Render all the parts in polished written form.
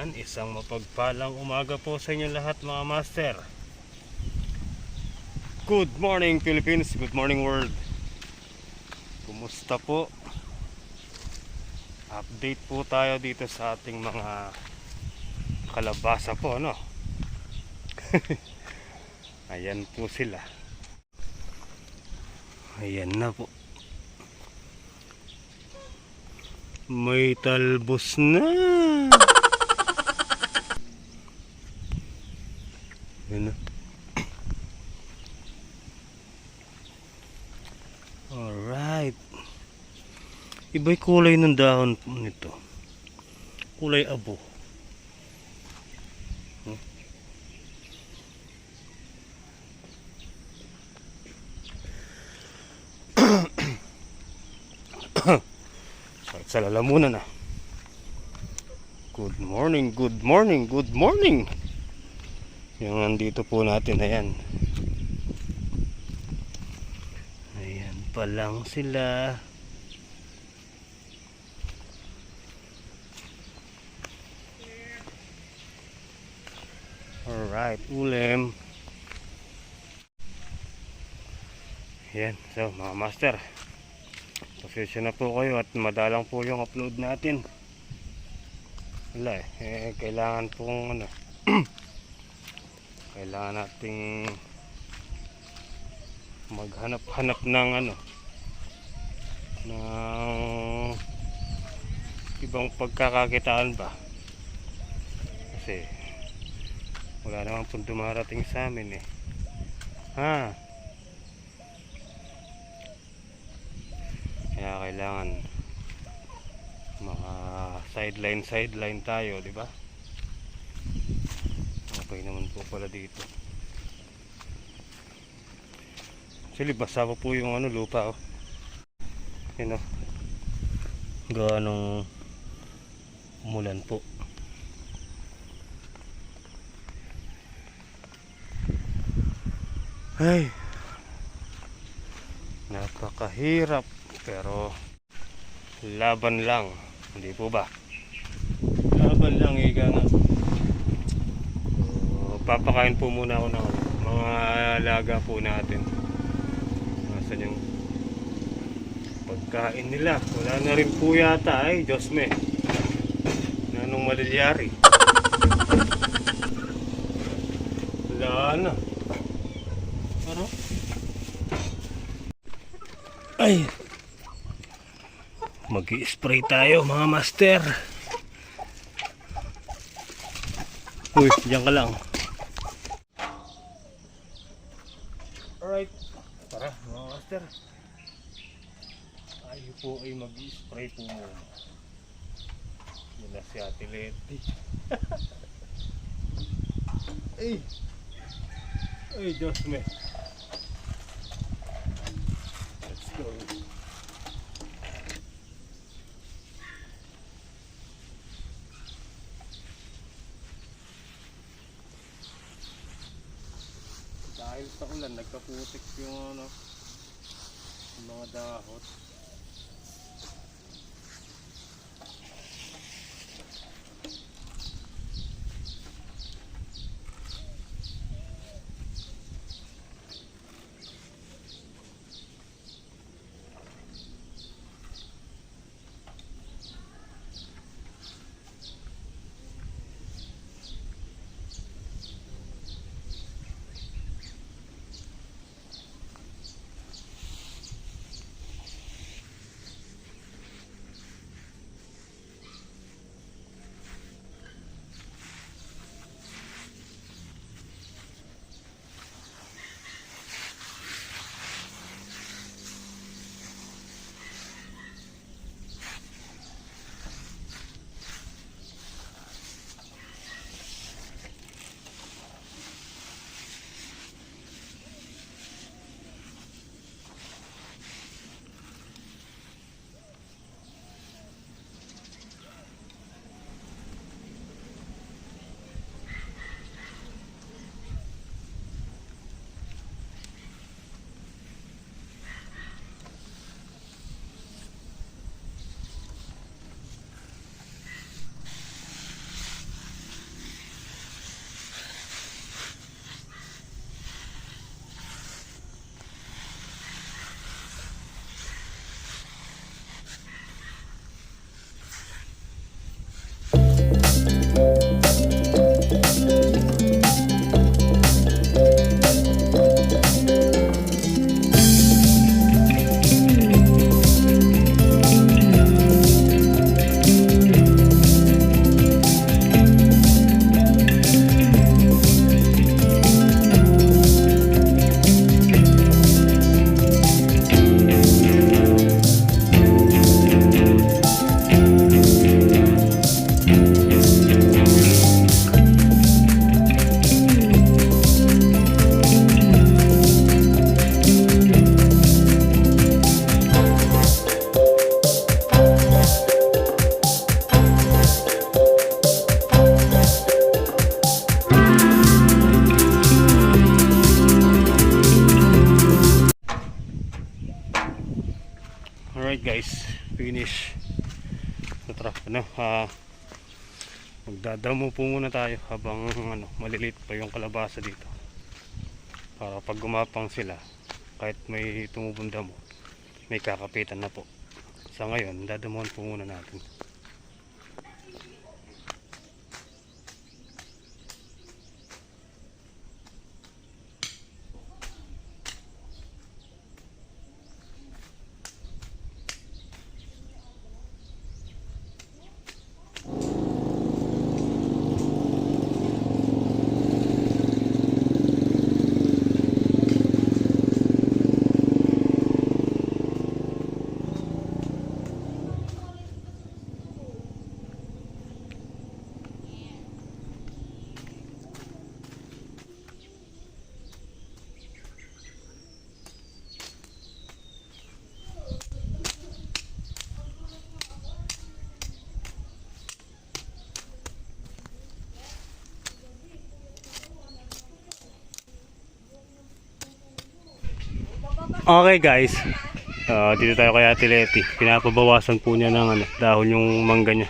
Ayan, isang mapagpalang umaga po sa inyo lahat mga master. Good morning Philippines, good morning world. Kumusta po? Update po tayo dito sa ating mga kalabasa po, no? Ayan po sila. Ayan na po. May talbos na. Ayan na. Alright. Iba'y kulay ng dahon nito. Kulay abo. Sa lalamunan na. Good morning, good morning, good morning. Yung nandito po natin, ayan. Ayan pa lang sila. Alright, ulam. Ayan, so mga master, pasensya na po kayo at madalang po yung upload natin. Wala kailangan pong ano kailangan nating maghanap-hanap ng ano ng ibang pagkakakitaan ba, kasi wala naman pong dumarating sa amin kaya kailangan maka sideline tayo, di ba? Okay naman po pala dito. Actually basa pa po yung ano lupa, yun o, ganong umulan po. Ay, napakahirap, pero laban lang, hindi po ba? Laban lang, ika nga. So, papakain po muna ako ng mga alaga po natin. Nasaan yung pagkain nila? Wala na rin po yata, ay Diyos me, nanong malilyari. Wala na. Ano? Ay, mag-i-spray tayo mga master. Uy, diyan ka lang. Alright, tara mga master, tayo po ay mag-i-spray po muna. Yan na si Ate Leti. Ay Diyos me. Let's go. Dahil sa ulan, nagkaputik yung ano, yung mga dahot. guys, finish. So tara, magdadamo po muna tayo habang maliliit pa yung kalabasa dito. Para pag gumapang sila, kahit may tumubong damo, may kakapitan na po. Sa ngayon, dadamuhan po muna natin. Okay guys, dito tayo kay Ate Leti. Pinapabawasan po niya ng dahon yung mangga niya.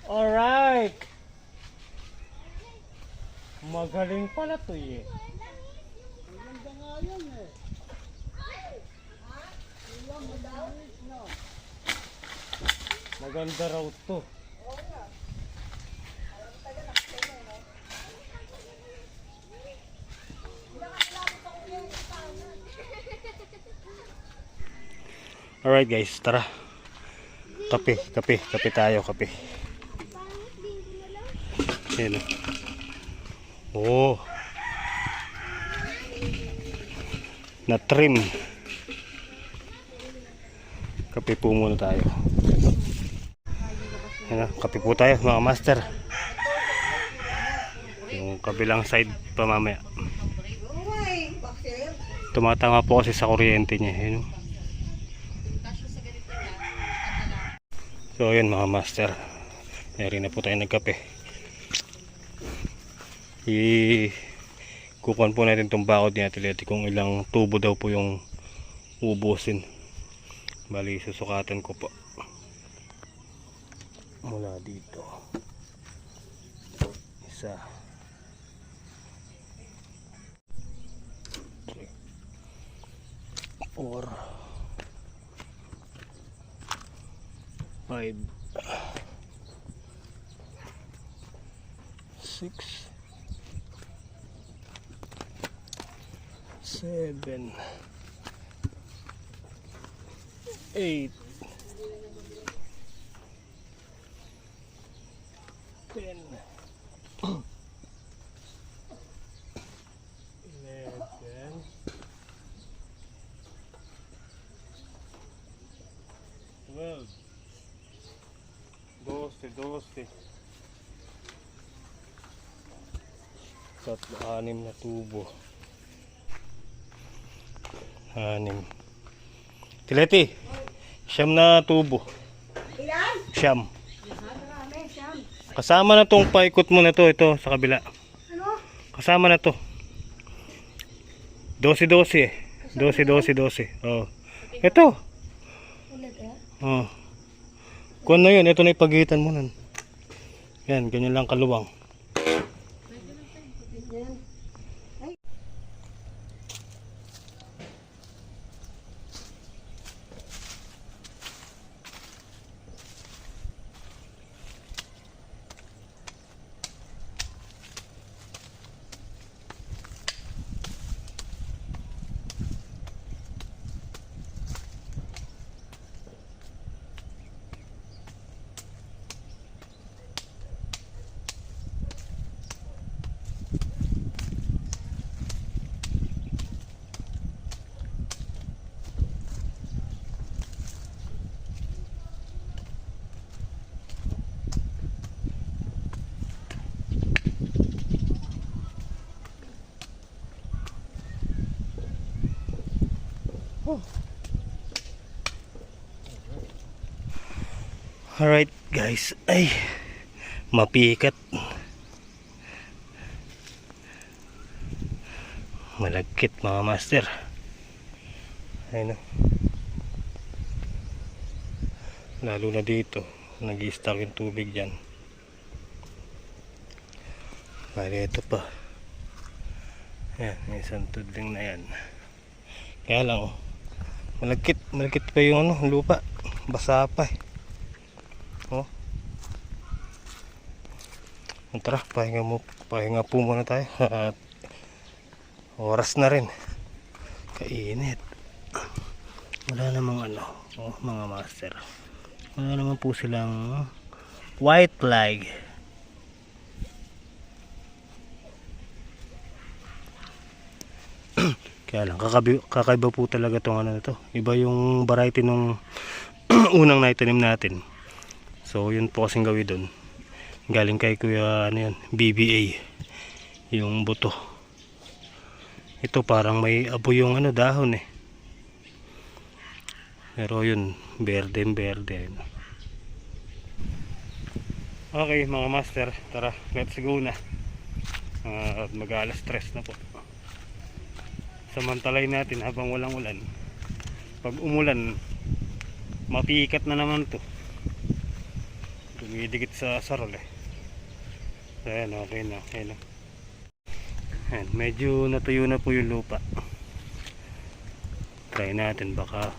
Alright! Magaling pala to eh. Maganda nga yan eh. Maganda raw to. Alright guys, tara. Kape tayo, kape. Ayan o. Oh. Na-trim. Kape po muna tayo. Ayan, kape po tayo mga master. Yung kabilang side pa mamaya. Tumatama po kasi sa kuryente niya. Ayan. So ayan mga master, meron na po tayo nagkape. Kukuhan po natin itong bakod ni Ate Leti kung ilang tubo daw po yung ubusin. Bali susukatan ko po mula dito. Isa, 4, 5, 6, 7, 8, 10, 11, 12, 12, tatlo, 6 na tubo. 6. Tileti, siyam na tubo. Ilan? Siyam. Marami, siyam. Kasama na tong paikot mo na to, ito sa kabila. Ano? Kasama na to. 12 eh. 12. Oh. Ito. Ulit eh? Oh. Kung ano yun, ito na ipagitan mo nun. Yan, ganyan lang kaluwang. Alright guys, ay mapikat, malagkit mga master. Ayun, lalo na dito nag-i-stack yung tubig dyan. Bali ito pa, yan, may isang tudling na yan. Kaya lang malagkit pa yung lupa, basa pa eh. Tara, pahinga po muna tayo at oras na rin, kainit. Wala namang mga master, wala naman po silang white flag. Kaya lang kakaiba po talaga tong to. Iba yung variety nung unang naitanim natin. So yun po kasing gawin doon, galing kay kuya BBA yung buto. Ito parang may apoy yung dahon eh, pero yun berde. Okay mga master, tara let's go na. Mag-alas 3 na po. Samantalay natin habang walang ulan. Pag umulan mapikat na naman to, dumidikit sa sarol eh. So ayan, okay na. Ayan, medyo natuyo na po yung lupa. Try natin, baka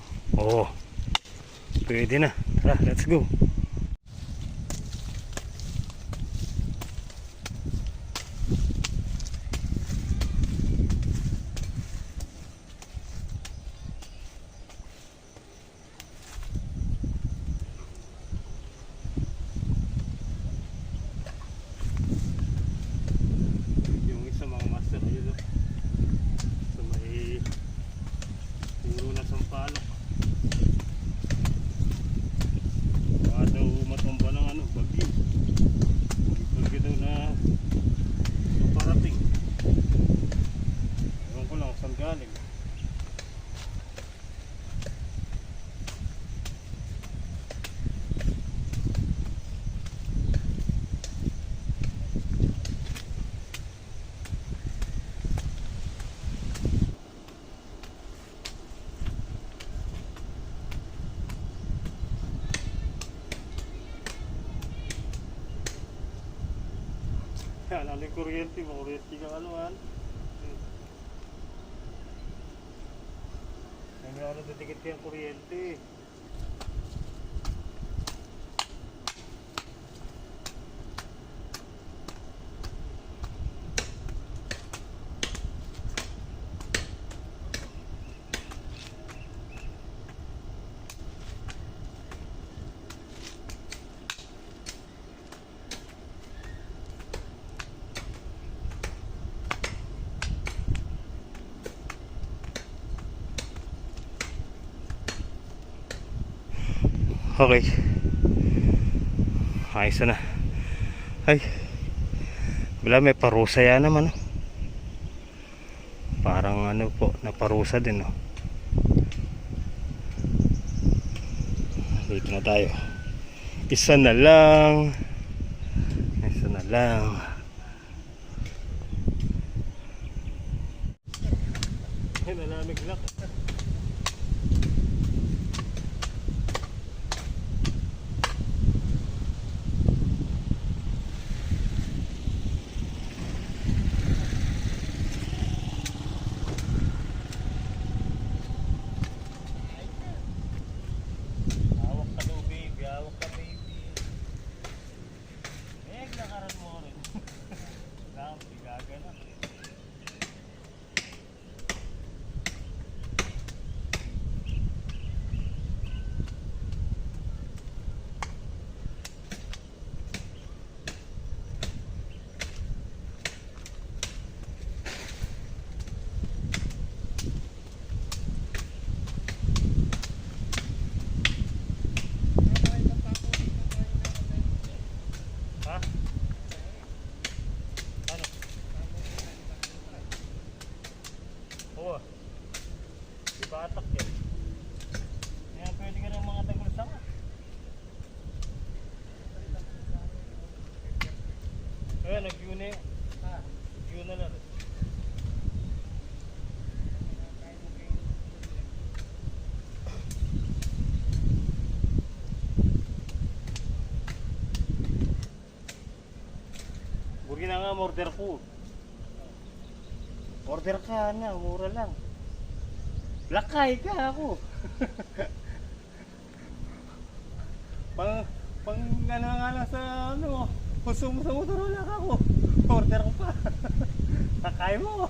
pwede na. Tara, let's go. Yan, ano yung kuryente mo? Kuryente ka anuhan. May didikit yung kuryente. Okay, ayos na. Ay, wala, may parusa yan naman. Parang po, naparusa din. Dito na tayo. Isa na lang. Ay, nalamig lang. Huwag na nga, order ko. Order ka na, mura lang. Lakay ka ako. pang ano nga lang sa ano, gusto mo sa motor lang ako. Order ko pa. Lakay mo.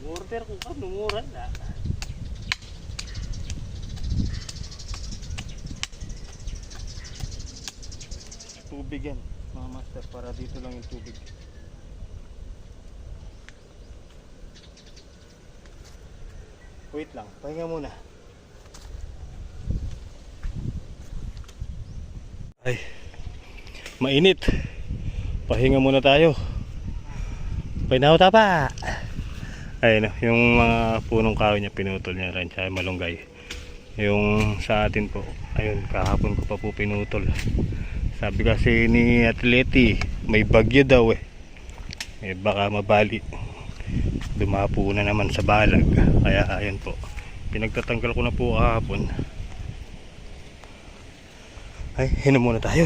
Order ko pa, mura na. Tubig yan, mga master, para dito lang yung tubig. Wait lang, pahinga muna. Ay, mainit. Pahinga muna tayo. Painaw tapa. Ayun, yung mga punong kahoy niya pinutol niya rin, tsaka malunggay. Yung sa atin po, ayun, kahapon ko pa po pinutol. Sabi kasi ni Atleti, may bagyo daw eh. Baka mabali. Dumapo na naman sa balag. Kaya ayun po, pinagtatanggal ko na po kahapon. Ay, hinom muna tayo.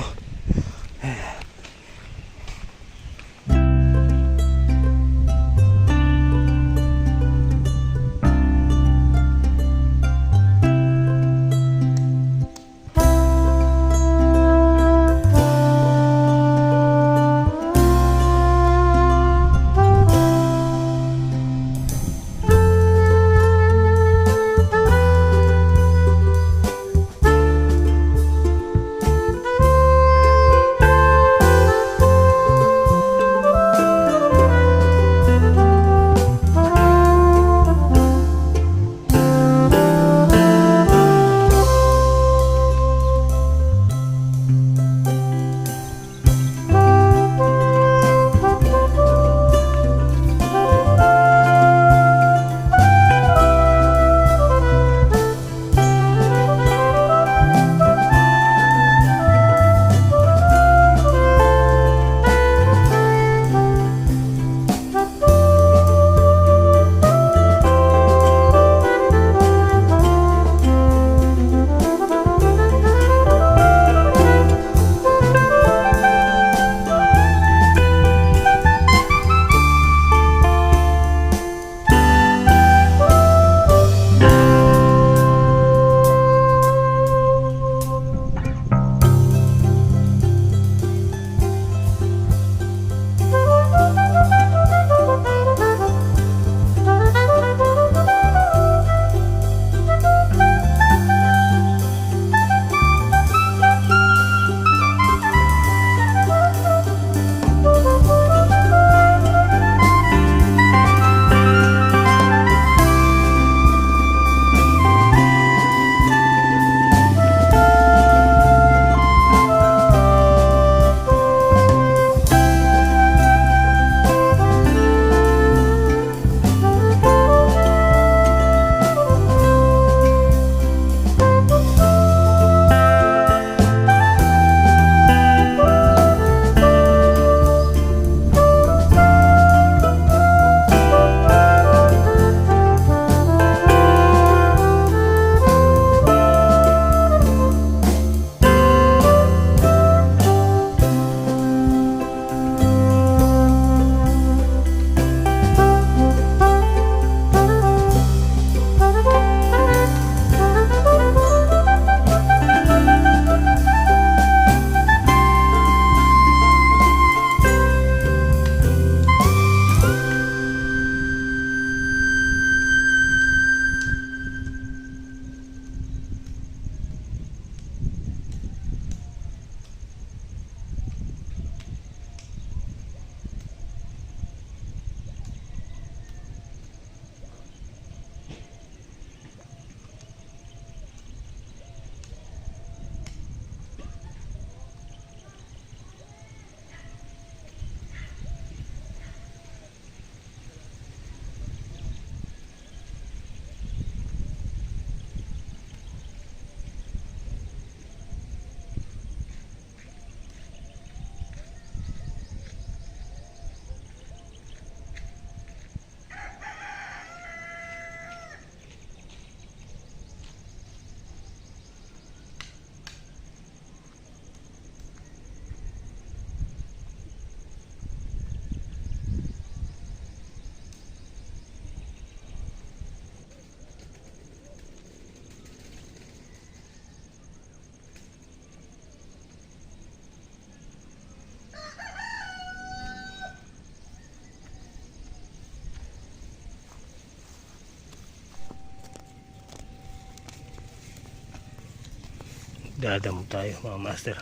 Magdadamo tayo mga master.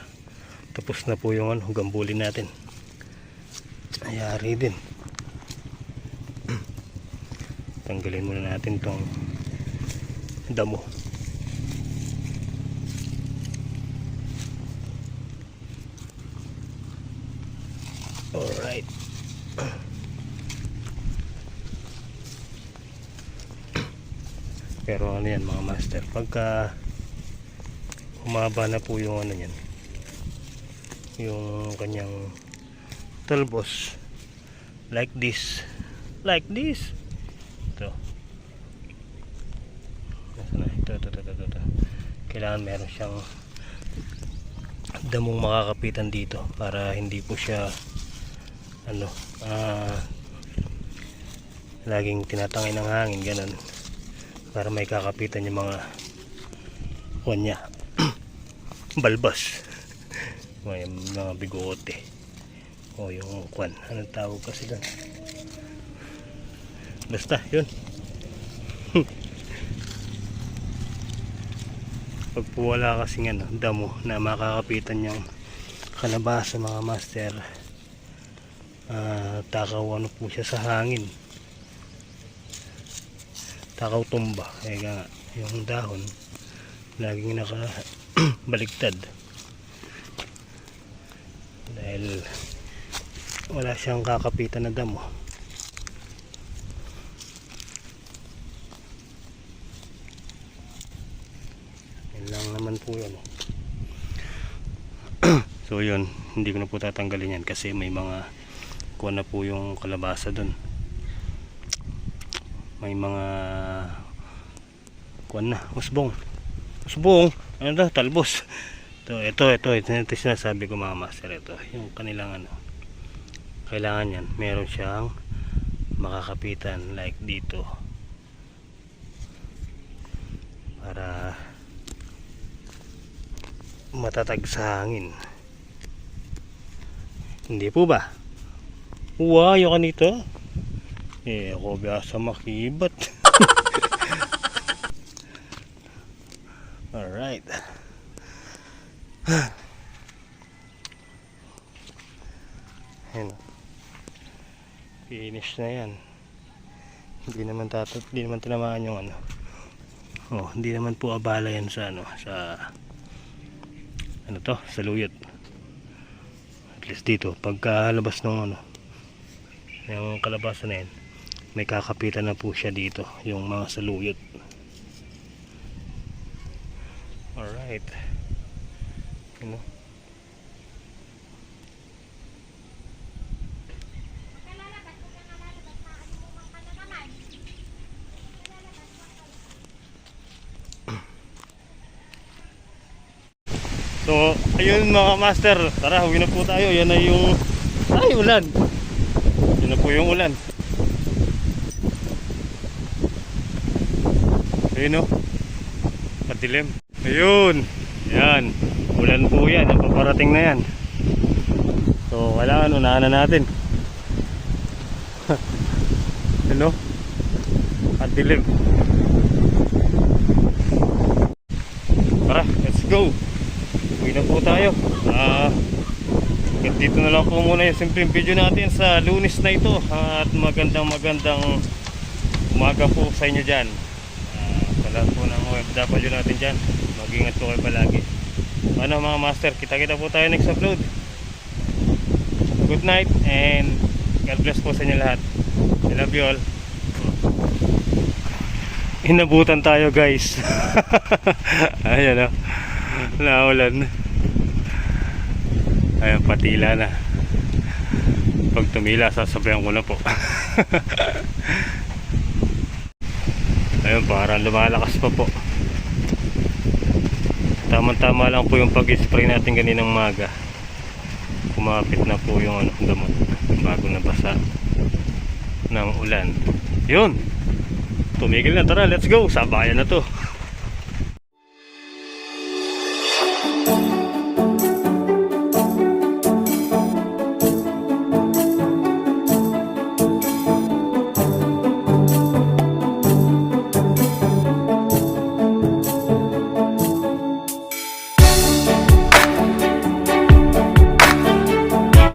Tapos na po yung gambulin natin. Ayari din. Tanggalin muna natin tong damo. Alright. Pero ano yan mga master, pagka humaba na po yung ano yan, yung kanyang talbos, like this, ito. Ito. Kailangan meron siyang damong makakapitan dito para hindi po siya laging tinatangay ng hangin, ganun, para may kakapitan yung mga kanya balbas, may mga bigote o yung kwan, anong tawag kasi doon, basta yun. Pag po wala kasing damo na makakapitan yung kalabasa mga master, takaw po siya sa hangin, takaw tumba, kaya yung dahon laging baliktad dahil wala siyang kakapitan na damo. Yan lang naman po yun. So yun, hindi ko na po tatanggalin yan kasi may mga kuha na po yung kalabasa dun, may mga kuha na, usbong, ano to, talbos. Ito sinasabi ko mga master, ito yung kanilang kailangan yan, meron siyang makakapitan like dito para matatag sa hangin. Hindi po ba? Ayaw ka nito. Ako biasa makibat. Alright. Ayan. Finish na yan. Hindi naman tinamaan yung hindi naman po abala yan sa sa luyot. At least dito pagkalabas ng yung kalabasa na yan, may kakapitan na po siya dito yung mga saluyot. Alright. So, ayun mga master, tara, huwi na po tayo. Yan na yung ulan. Yan na po yung ulan. Ayun patilim. Ayun, yan, ulan po yan, ang paparating na yan. So, kailangan unahan na natin. Patilim. Tara, let's go. Uwi na po tayo. Dito na lang po muna yung simpleng video natin sa Lunes na ito. At magandang umaga po sa inyo dyan. Sa lahat po ng OFW natin dyan, mag-ingat po kayo palagi. Mga master, kita po tayo next upload. Good night and God bless po sa inyo lahat. I love you all. Inabutan tayo guys. Ayan naulan. Ayan, patila na. Pag tumila, sasabayan ko na po. Ayun, parang lumalakas pa po. Tama-tama lang po yung pag-spray natin kaninang maga. Kumapit na po yung damot bago nabasa ng ulan. Yun, tumigil na, tara, let's go, sabayan na to.